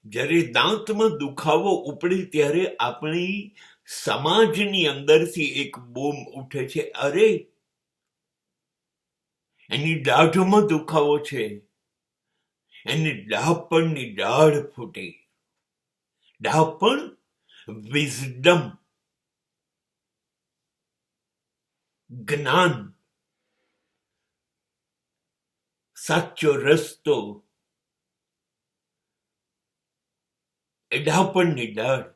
જ્યારે દાંતમાં દુખાવો ઉપડે ત્યારે આપણી સમાજની અંદરથી એક બૂમ ઉઠે છે, અરે એની દાઢમાં દુખાવો છે, એની ડાપણની દાઢ ફૂટી. ડાપણ વિઝડમ, જ્ઞાન, સાચો રસ્તો, એ ડાપણની દાઢ.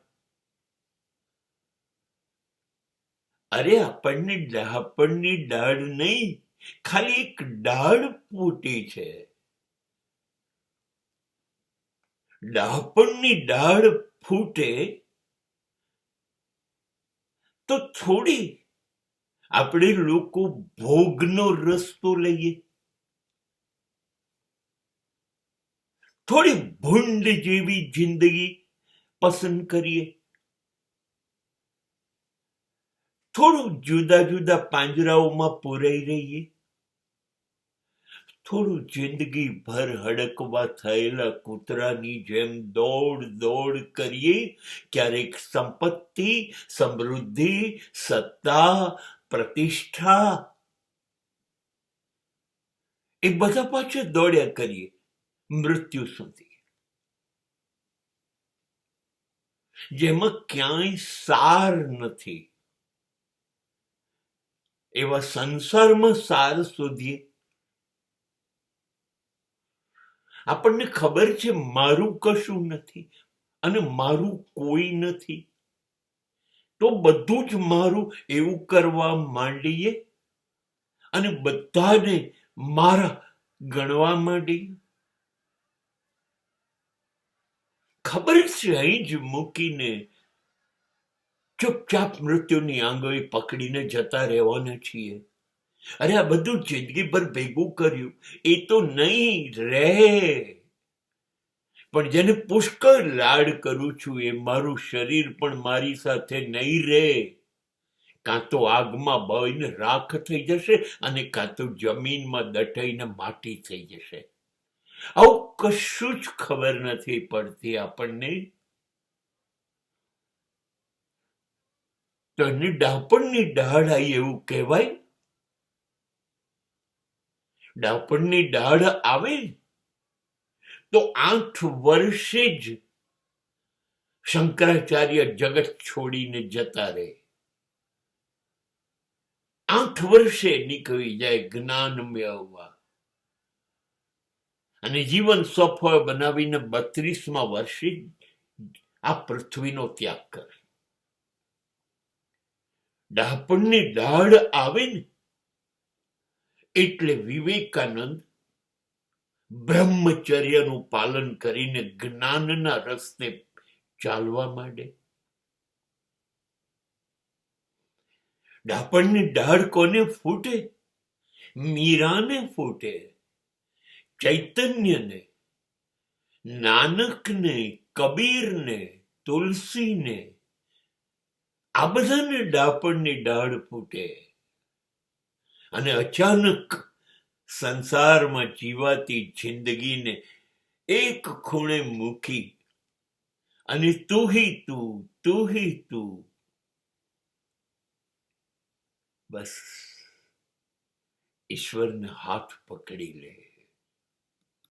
અરે આપણને ડાપણની દાઢ નહીં, ખાલી એક દાઢ ફૂટી છે. ડાપણની દાઢ ફૂટે તો થોડી આપણે લોકો ભોગનો રસ્તો લઈએ, થોડી ભૂંડ જેવી જિંદગી પસંદ કરીએ, થોડું જુદા જુદા પાંજરાઓમાં પુરાઈ રહીએ, થોડું જિંદગી ભર હડકવા થયેલા કૂતરાની જેમ દોડ દોડ કરીએ. ક્યારેક સંપત્તિ, સમૃદ્ધિ, સત્તા, પ્રતિષ્ઠા, એ બધા પાછળ દોડ્યા કરીએ મૃત્યુ સુધી, જેમાં ક્યાંય સાર નથી. એવા સંસારમાં સાર શોધીએ. આપણને ખબર છે મારું કશું નથી અને મારું કોઈ નથી, તો બધું જ મારું એવું કરવા માંડીએ અને બધાને મારા ગણવા માંડીએ. ખબર છે અહીં જ મૂકીને ચૂપચાપ મૃત્યુની આંગળી પકડીને જતા રહેવાના છીએ. અરે આ બધું જિંદગી ભર ભેગું કર્યું એ તો નહીં રહે, પણ જેને પુષ્કળ લાડ કરું છું એ મારું શરીર પણ મારી સાથે નહીં રહે. કાં તો આગમાં બળીને રાખ થઈ જશે અને કાં તો જમીનમાં દટાઈને માટી થઈ જશે. આવું કશું જ ખબર નથી પડતી આપણને. તો એને ડાપણની દાઢ આવી એવું કહેવાય? ડાપણની દાઢ આવે તો 8 વર્ષે જ શંકરાચાર્ય જગત છોડીને જતા રહે. 8 વર્ષે નીકળી જાય જ્ઞાન મેળવવા અને જીવન સફળ બનાવીને 32મા વર્ષે આ પૃથ્વીનો ત્યાગ કરે. ડાપણની દાઢ આવે ને એટલે વિવેકાનંદ બ્રહ્મચર્યનું પાલન કરીને જ્ઞાનના રસ્તે ચાલવા માંડે. ડાપણની દાઢ કોને ફૂટે? મીરાને ફૂટે, ચૈતન્યને, નાનકને, કબીરને, તુલસીને, આ બધાને ડાપણની દાઢ ફૂટે. અને અચાનક સંસારમાં જીવાતી જિંદગીને એક ખૂણે મૂકી અને તું હી તું, તું હી તું, બસ ઈશ્વરને હાથ પકડી લે.